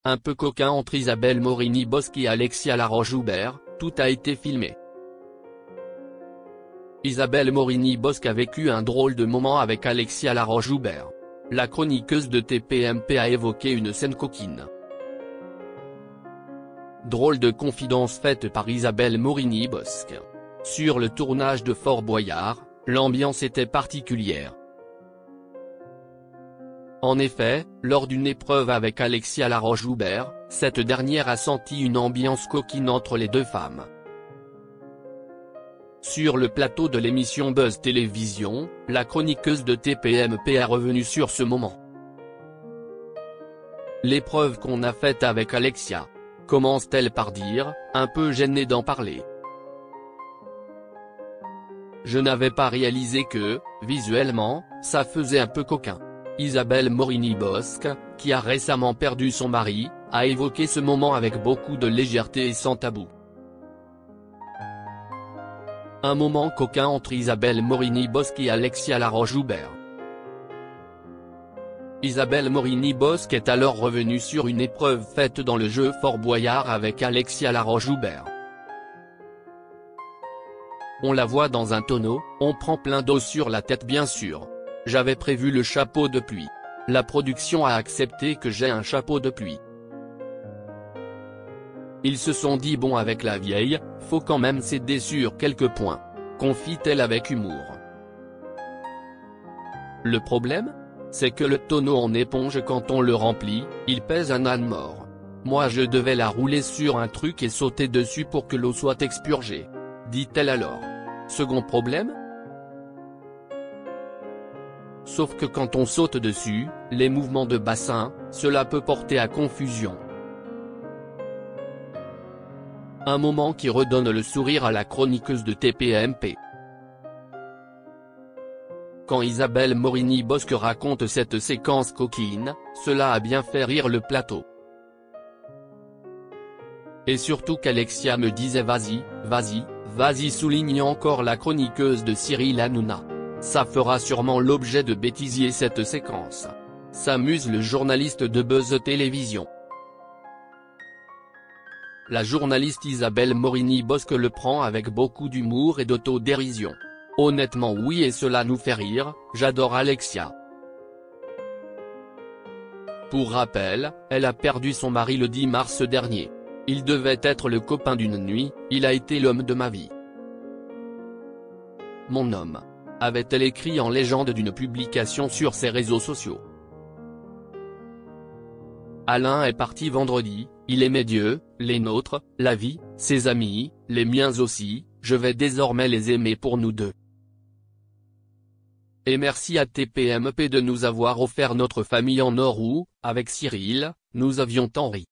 un peu coquin entre Isabelle Morini-Bosc et Alexia Laroche-Joubert, tout a été filmé. Isabelle Morini-Bosc a vécu un drôle de moment avec Alexia Laroche-Joubert. La chroniqueuse de TPMP a évoqué une scène coquine. Drôle de confidence faite par Isabelle Morini-Bosc. Sur le tournage de Fort Boyard, l'ambiance était particulière. En effet, lors d'une épreuve avec Alexia Laroche-Joubert, cette dernière a senti une ambiance coquine entre les deux femmes. Sur le plateau de l'émission Buzz Télévision, la chroniqueuse de TPMP est revenue sur ce moment. L'épreuve qu'on a faite avec Alexia, commence-t-elle par dire, un peu gênée d'en parler. Je n'avais pas réalisé que, visuellement, ça faisait un peu coquin. Isabelle Morini-Bosc, qui a récemment perdu son mari, a évoqué ce moment avec beaucoup de légèreté et sans tabou. Un moment coquin entre Isabelle Morini-Bosc et Alexia Laroche-Joubert. Isabelle Morini-Bosc est alors revenue sur une épreuve faite dans le jeu Fort Boyard avec Alexia Laroche-Joubert. On la voit dans un tonneau, on prend plein d'eau sur la tête bien sûr. J'avais prévu le chapeau de pluie. La production a accepté que j'ai un chapeau de pluie. Ils se sont dit bon avec la vieille, faut quand même céder sur quelques points. Confie-t-elle avec humour. Le problème ? C'est que le tonneau en éponge quand on le remplit, il pèse un âne mort. Moi je devais la rouler sur un truc et sauter dessus pour que l'eau soit expurgée. Dit-elle alors. Second problème ? Sauf que quand on saute dessus, les mouvements de bassin, cela peut porter à confusion. Un moment qui redonne le sourire à la chroniqueuse de TPMP. Quand Isabelle Morini-Bosc raconte cette séquence coquine, cela a bien fait rire le plateau. Et surtout qu'Alexia me disait vas-y, vas-y, vas-y souligne encore la chroniqueuse de Cyril Hanouna. Ça fera sûrement l'objet de bêtisier cette séquence. S'amuse le journaliste de Buzz Télévision. La journaliste Isabelle Morini-Bosc le prend avec beaucoup d'humour et d'autodérision. Honnêtement oui et cela nous fait rire, j'adore Alexia. Pour rappel, elle a perdu son mari le 10 mars dernier. Il devait être le copain d'une nuit, il a été l'homme de ma vie. Mon homme. Avait-elle écrit en légende d'une publication sur ses réseaux sociaux. Alain est parti vendredi, il aimait Dieu, les nôtres, la vie, ses amis, les miens aussi, je vais désormais les aimer pour nous deux. Et merci à TPMP de nous avoir offert notre famille en or où, avec Cyril, nous avions tant ri.